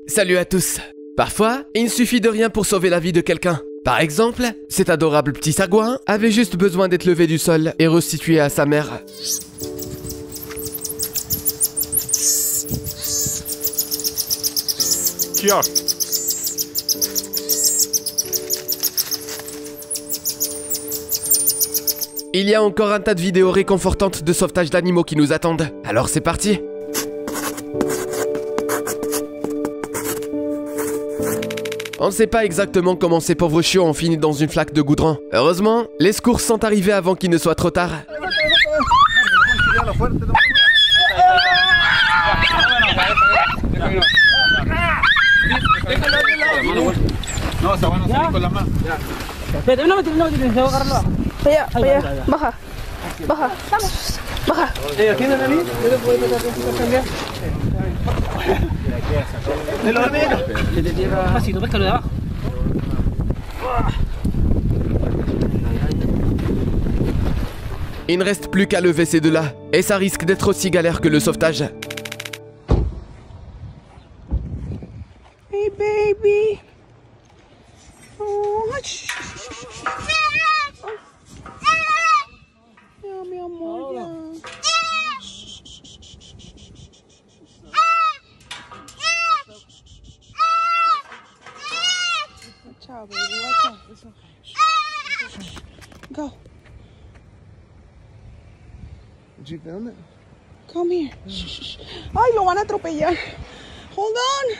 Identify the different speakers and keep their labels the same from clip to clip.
Speaker 1: Salut à tous. Parfois, il suffit de rien pour sauver la vie de quelqu'un. Par exemple, cet adorable petit sagouin avait juste besoin d'être levé du sol et restitué à sa mère.
Speaker 2: Tiens.
Speaker 1: Il y a encore un tas de vidéos réconfortantes de sauvetage d'animaux qui nous attendent. Alors c'est parti. On ne sait pas exactement comment ces pauvres chiots ont fini dans une flaque de goudron. Heureusement, les secours sont arrivés avant qu'il ne soit trop tard.
Speaker 3: Baja. Baja.
Speaker 1: Il ne reste plus qu'à lever ces deux-là, et ça risque d'être aussi galère que le sauvetage.
Speaker 3: Hey baby. Oh, ya, mi amor, ya. Watch out, baby. Watch out. It's okay. Go.
Speaker 2: Did you film it?
Speaker 3: Come here. Ay, lo van a atropellar. Hold on.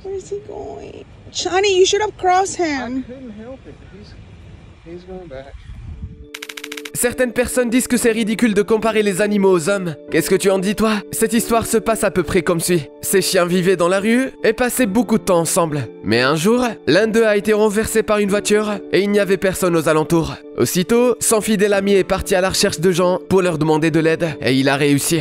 Speaker 3: Where is he going? Johnny, you should have crossed him.
Speaker 2: Couldn't help it. He's going back.
Speaker 1: Certaines personnes disent que c'est ridicule de comparer les animaux aux hommes. Qu'est-ce que tu en dis, toi? Cette histoire se passe à peu près comme suit. Ces chiens vivaient dans la rue et passaient beaucoup de temps ensemble. Mais un jour, l'un d'eux a été renversé par une voiture et il n'y avait personne aux alentours. Aussitôt, son fidèle ami est parti à la recherche de gens pour leur demander de l'aide et il a réussi.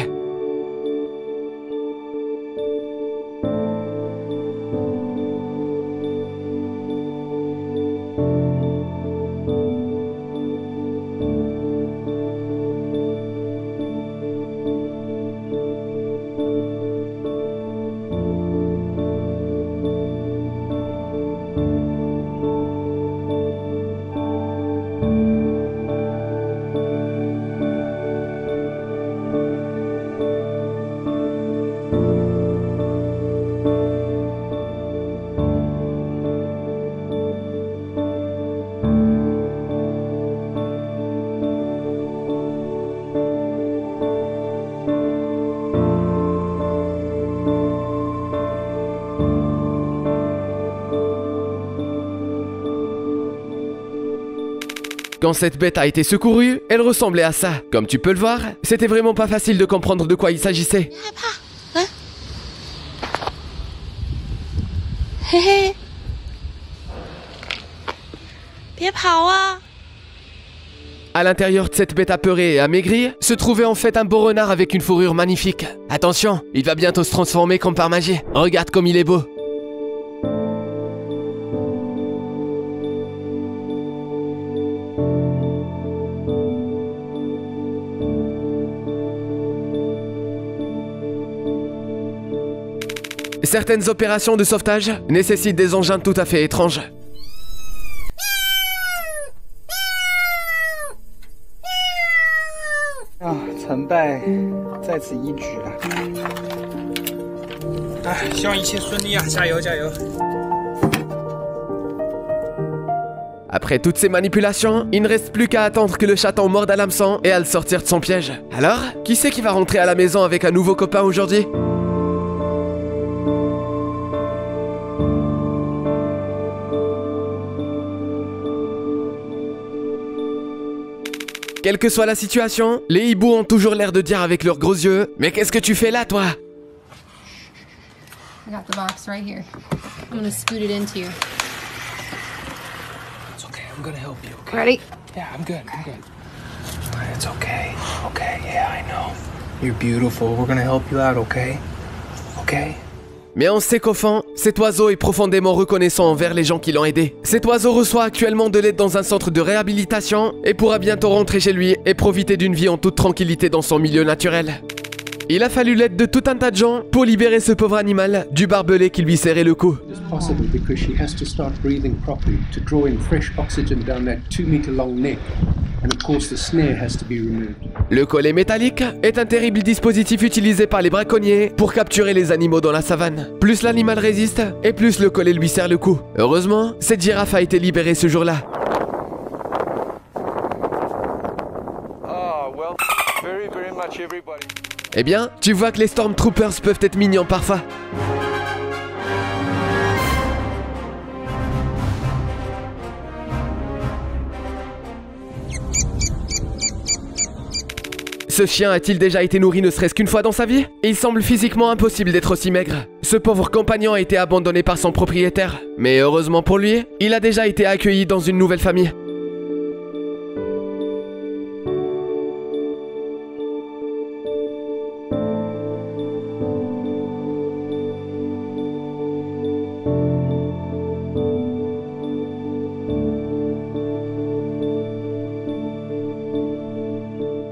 Speaker 1: Quand cette bête a été secourue, elle ressemblait à ça. Comme tu peux le voir, c'était vraiment pas facile de comprendre de quoi il s'agissait. À l'intérieur de cette bête apeurée et amaigrie, se trouvait en fait un beau renard avec une fourrure magnifique. Attention, il va bientôt se transformer comme par magie. Regarde comme il est beau. Certaines opérations de sauvetage nécessitent des engins tout à fait étranges. Après toutes ces manipulations, il ne reste plus qu'à attendre que le chaton morde à l'hameçon et à le sortir de son piège. Alors, qui c'est qui va rentrer à la maison avec un nouveau copain aujourd'hui ? Quelle que soit la situation, les hiboux ont toujours l'air de dire avec leurs gros yeux « Mais qu'est-ce que tu fais là, toi ?»
Speaker 4: I got the box right here. I'm gonna scoot it into you.
Speaker 2: It's okay. I'm gonna help you. Okay?
Speaker 4: Ready?
Speaker 2: Yeah, I'm good. It's okay. Okay. Yeah, I know. You're beautiful. We're gonna help you out. Okay. Okay.
Speaker 1: Mais on sait qu'au fond, cet oiseau est profondément reconnaissant envers les gens qui l'ont aidé. Cet oiseau reçoit actuellement de l'aide dans un centre de réhabilitation et pourra bientôt rentrer chez lui et profiter d'une vie en toute tranquillité dans son milieu naturel. Il a fallu l'aide de tout un tas de gens pour libérer ce pauvre animal du barbelé qui lui serrait le cou.
Speaker 5: It's possible because she has to start breathing properly to draw in fresh oxygen down that 2-meter long neck. And of course the snare has to be removed.
Speaker 1: Le collet métallique est un terrible dispositif utilisé par les braconniers pour capturer les animaux dans la savane. Plus l'animal résiste, et plus le collet lui serre le cou. Heureusement, cette girafe a été libérée ce jour-là. Eh bien, tu vois que les Stormtroopers peuvent être mignons parfois. Ce chien a-t-il déjà été nourri ne serait-ce qu'une fois dans sa vie? Il semble physiquement impossible d'être aussi maigre. Ce pauvre compagnon a été abandonné par son propriétaire. Mais heureusement pour lui, il a déjà été accueilli dans une nouvelle famille.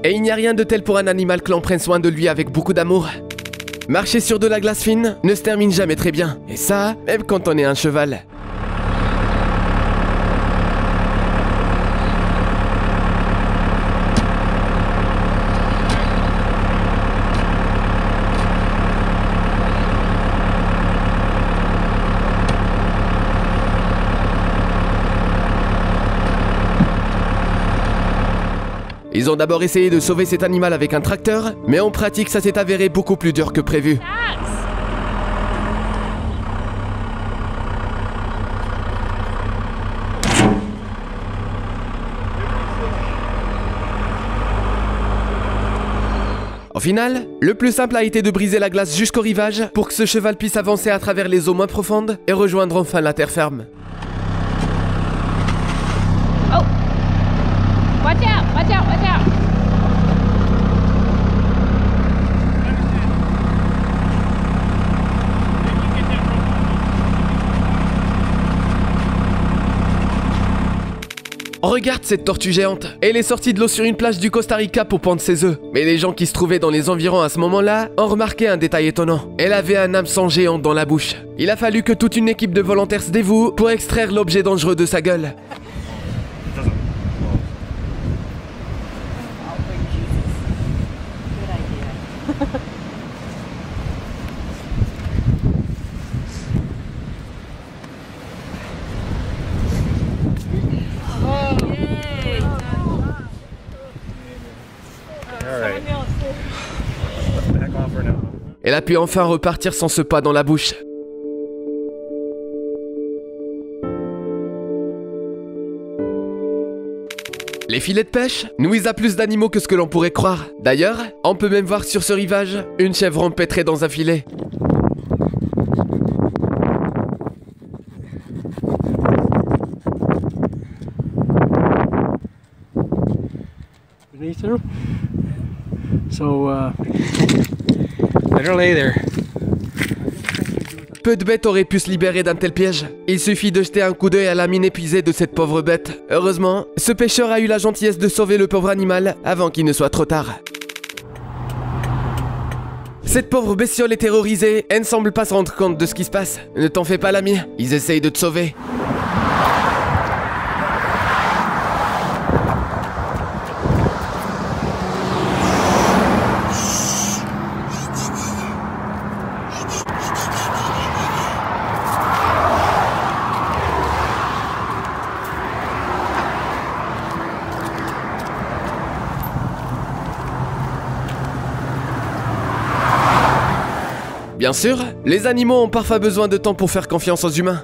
Speaker 1: Et il n'y a rien de tel pour un animal que l'on prenne soin de lui avec beaucoup d'amour. Marcher sur de la glace fine ne se termine jamais très bien. Et ça, même quand on est un cheval. Ils ont d'abord essayé de sauver cet animal avec un tracteur, mais en pratique ça s'est avéré beaucoup plus dur que prévu. Au final, le plus simple a été de briser la glace jusqu'au rivage pour que ce cheval puisse avancer à travers les eaux moins profondes et rejoindre enfin la terre ferme.
Speaker 4: Watch out, watch out, watch out.
Speaker 1: Regarde cette tortue géante. Elle est sortie de l'eau sur une plage du Costa Rica pour pondre ses œufs. Mais les gens qui se trouvaient dans les environs à ce moment-là ont remarqué un détail étonnant. Elle avait un hameçon géant dans la bouche. Il a fallu que toute une équipe de volontaires se dévoue pour extraire l'objet dangereux de sa gueule. Elle a pu enfin repartir sans ce pas dans la bouche. Les filets de pêche nourrissent à plus d'animaux que ce que l'on pourrait croire. D'ailleurs, on peut même voir sur ce rivage une chèvre empêtrée dans un filet.
Speaker 2: Better lay there.
Speaker 1: Peu de bêtes auraient pu se libérer d'un tel piège. Il suffit de jeter un coup d'œil à la mine épuisée de cette pauvre bête. Heureusement, ce pêcheur a eu la gentillesse de sauver le pauvre animal avant qu'il ne soit trop tard. Cette pauvre bestiole est terrorisée, elle ne semble pas se rendre compte de ce qui se passe. Ne t'en fais pas l'ami, ils essayent de te sauver. Bien sûr, les animaux ont parfois besoin de temps pour faire confiance aux humains.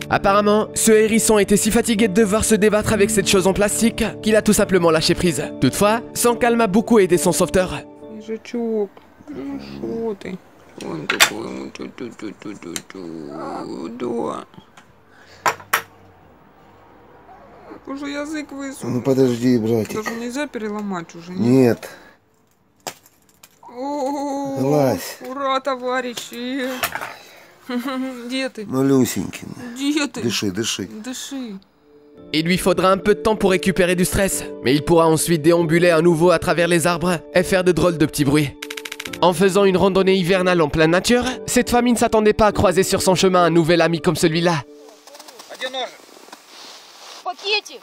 Speaker 1: Apparemment, ce hérisson était si fatigué de devoir se débattre avec cette chose en plastique qu'il a tout simplement lâché prise. Toutefois, son calme a beaucoup aidé son sauveteur.
Speaker 3: Ежачок, ну шо ты? Он какой ему да. Уже язык высунул.
Speaker 6: Ну подожди, братик.
Speaker 3: Даже нельзя переломать уже,
Speaker 6: Нет.
Speaker 3: О,
Speaker 6: Вылазь.
Speaker 3: ура, товарищи. Где ты?
Speaker 6: Малюсенький.
Speaker 3: Где ты?
Speaker 6: Дыши, дыши.
Speaker 3: Дыши.
Speaker 1: Il lui faudra un peu de temps pour récupérer du stress, mais il pourra ensuite déambuler à nouveau à travers les arbres et faire de drôles de petits bruits. En faisant une randonnée hivernale en pleine nature, cette famille ne s'attendait pas à croiser sur son chemin un nouvel ami comme celui-là.
Speaker 4: Пакетик.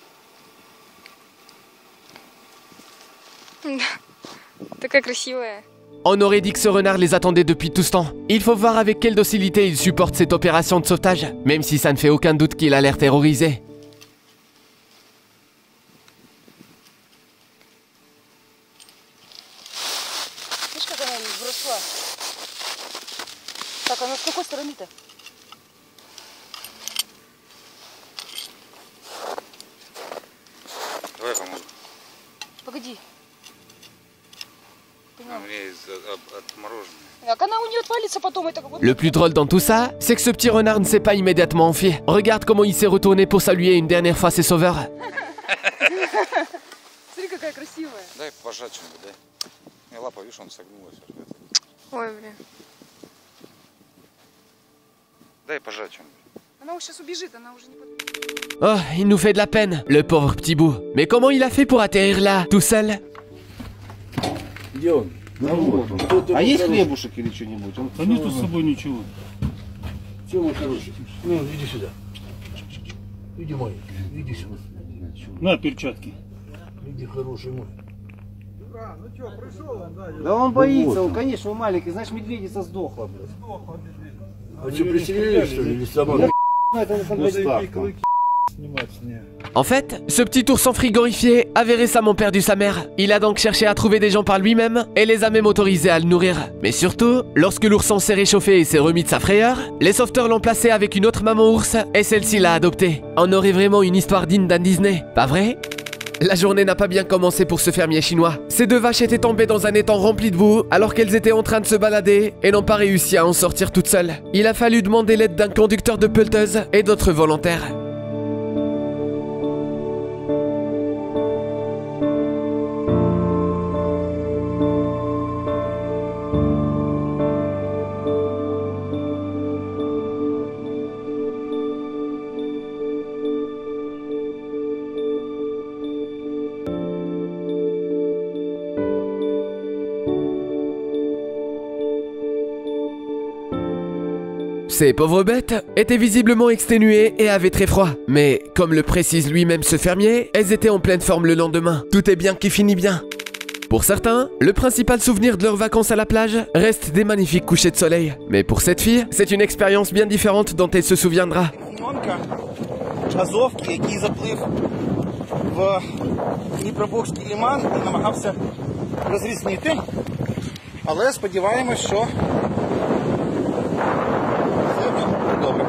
Speaker 4: Такая красивая.
Speaker 1: On aurait dit que ce renard les attendait depuis tout ce temps. Il faut voir avec quelle docilité il supporte cette opération de sauvetage, même si ça ne fait aucun doute qu'il a l'air terrorisé.
Speaker 6: Видишь, как она выросла? Так, она с какой стороны-то?
Speaker 7: Давай помогу.
Speaker 6: Погоди.
Speaker 7: Мне отмороженное.
Speaker 6: Так она у нее отвалится потом, это какой-то...
Speaker 1: Le plus drôle dans tout ça, c'est que ce petit renard ne s'est pas immédiatement enfui. Regarde comment il s'est retourné pour saluer une dernière fois ses sauveurs.
Speaker 6: Смотри, какая красивая.
Speaker 7: Дай пожать что-нибудь, дай. Мне лапа, видишь, он согнулась.
Speaker 4: Ой, блин.
Speaker 7: Дай пожать что-нибудь.
Speaker 6: Она уже сейчас убежит, она уже не...
Speaker 1: Oh, il nous fait de la peine, le pauvre petit bout. Mais comment il a fait pour atterrir là, tout seul?
Speaker 8: Где он? А есть хлебушек или что-нибудь?
Speaker 9: Да нету с собой ничего.
Speaker 8: Тёма хороший. Ну, иди сюда. Иди мой, иди сюда.
Speaker 9: На перчатки.
Speaker 8: Иди хороший мой. Да он боится, он, конечно, он маленький, значит, медведица сдохла, блядь. А что, приселили, что ли, или сама?
Speaker 1: En fait, ce petit ourson frigorifié avait récemment perdu sa mère. Il a donc cherché à trouver des gens par lui-même et les a même autorisés à le nourrir. Mais surtout, lorsque l'ourson s'est réchauffé et s'est remis de sa frayeur, les sauveteurs l'ont placé avec une autre maman ours et celle-ci l'a adopté. On aurait vraiment une histoire digne d'un Disney, pas vrai? La journée n'a pas bien commencé pour ce fermier chinois. Ces deux vaches étaient tombées dans un étang rempli de boue alors qu'elles étaient en train de se balader et n'ont pas réussi à en sortir toutes seules. Il a fallu demander l'aide d'un conducteur de pelleteuse et d'autres volontaires. Ces pauvres bêtes étaient visiblement exténuées et avaient très froid. Mais, comme le précise lui-même ce fermier, elles étaient en pleine forme le lendemain. Tout est bien qui finit bien. Pour certains, le principal souvenir de leurs vacances à la plage reste des magnifiques couchers de soleil. Mais pour cette fille, c'est une expérience bien différente dont elle se souviendra.
Speaker 8: Азовки, який заплив в Дніпробурзький лиман і намагався розрізнити. Але сподіваємось, що добре.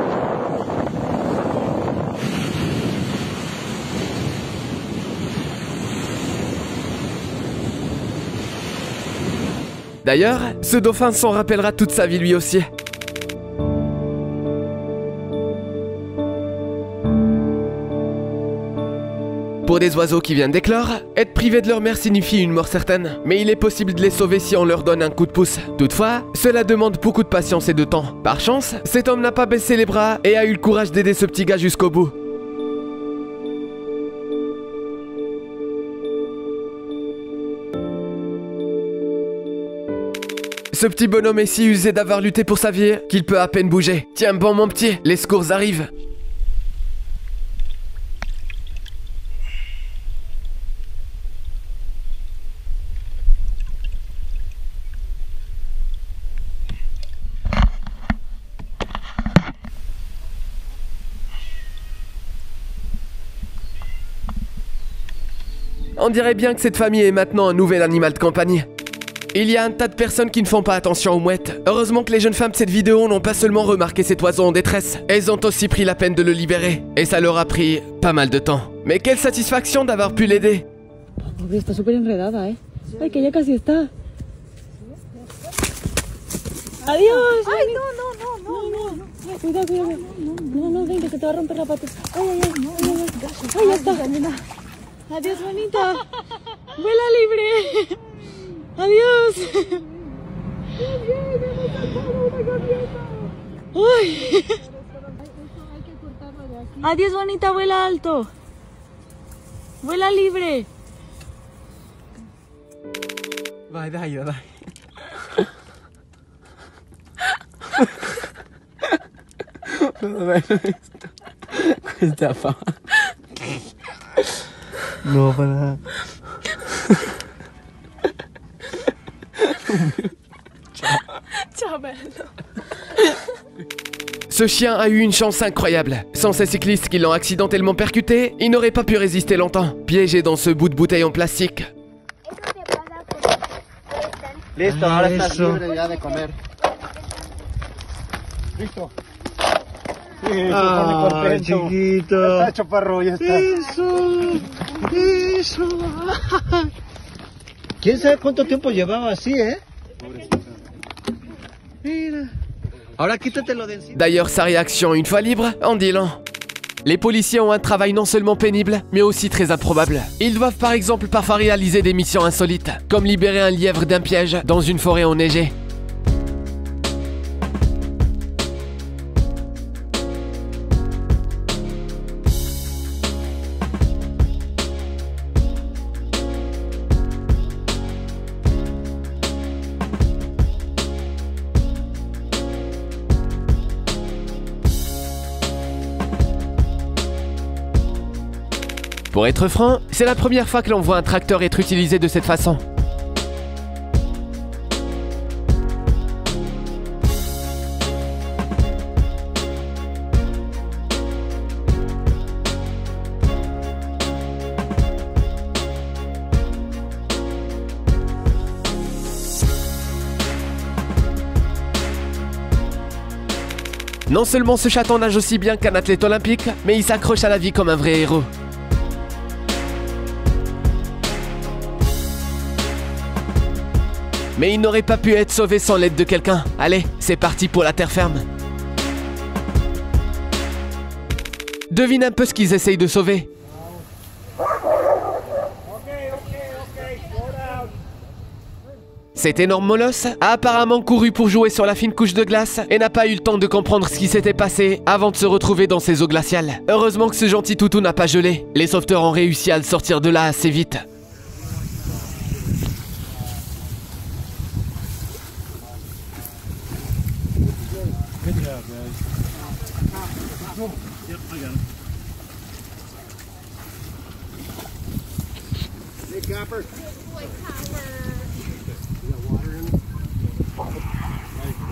Speaker 1: D'ailleurs, ce dauphin s'en rappellera toute sa vie lui aussi. Pour des oiseaux qui viennent d'éclore, être privé de leur mère signifie une mort certaine, mais il est possible de les sauver si on leur donne un coup de pouce. Toutefois, cela demande beaucoup de patience et de temps. Par chance, cet homme n'a pas baissé les bras et a eu le courage d'aider ce petit gars jusqu'au bout. Ce petit bonhomme est si usé d'avoir lutté pour sa vie qu'il peut à peine bouger. Tiens bon mon petit, les secours arrivent. On dirait bien que cette famille est maintenant un nouvel animal de compagnie. Il y a un tas de personnes qui ne font pas attention aux mouettes. Heureusement que les jeunes femmes de cette vidéo n'ont pas seulement remarqué cet oiseau en détresse, elles ont aussi pris la peine de le libérer. Et ça leur a pris pas mal de temps. Mais quelle satisfaction d'avoir pu l'aider.
Speaker 10: Está súper enredada, ¿eh? Ay, que ya casi está. Adiós. Ay, no. Cuidado, cuidado. No, venga, que te va a romper la pata. Ay, ya está. Adiós, bonita. Vuela libre. Adiós. Uy. Adiós, bonita, vuela alto. Vuela libre.
Speaker 1: Vai, dai. Questa fa.
Speaker 8: No, para.
Speaker 10: Ciao bello.
Speaker 1: Ce chien a eu une chance incroyable. Sans ces cyclistes qui l'ont accidentellement percuté, il n'aurait pas pu résister longtemps, piégé dans ce bout de bouteille en plastique.
Speaker 8: Listo, ahora estás libre ya de comer.
Speaker 2: Listo.
Speaker 8: Ah, chiquito.
Speaker 2: Ya está, chaparro, ya está.
Speaker 8: Eso. ¿Quién sabe cuánto tiempo llevaba así, Mira. Ahora quítatelo de encima.
Speaker 1: D'ailleurs, sa réaction une fois libre en dit long. Les policiers ont un travail non seulement pénible, mais aussi très improbable. Ils doivent par exemple parfois réaliser des missions insolites, comme libérer un lièvre d'un piège dans une forêt enneigée. Pour être franc, c'est la première fois que l'on voit un tracteur être utilisé de cette façon. Non seulement ce chaton nage aussi bien qu'un athlète olympique, mais il s'accroche à la vie comme un vrai héros. Mais il n'aurait pas pu être sauvé sans l'aide de quelqu'un. Allez, c'est parti pour la terre ferme. Devine un peu ce qu'ils essayent de sauver. Cet énorme molosse a apparemment couru pour jouer sur la fine couche de glace et n'a pas eu le temps de comprendre ce qui s'était passé avant de se retrouver dans ces eaux glaciales. Heureusement que ce gentil toutou n'a pas gelé. Les sauveteurs ont réussi à le sortir de là assez vite.
Speaker 8: Hey, Copper.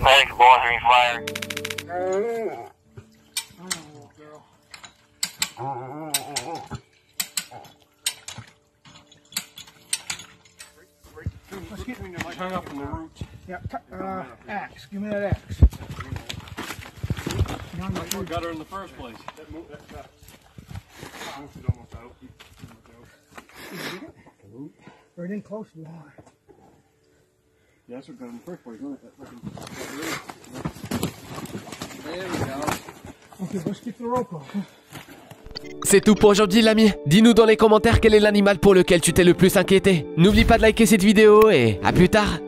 Speaker 11: Thanks, boys, are fire.
Speaker 2: Let's get hung up in the roots. Yeah, axe. Give me that axe.
Speaker 9: You got her in the first place.
Speaker 2: Right in close to the water.
Speaker 9: Yeah, that's what got her in the first place, wasn't it?
Speaker 8: There we go.
Speaker 2: Okay, let's get the rope off.
Speaker 1: C'est tout pour aujourd'hui l'ami. Dis-nous dans les commentaires quel est l'animal pour lequel tu t'es le plus inquiété. N'oublie pas de liker cette vidéo et à plus tard.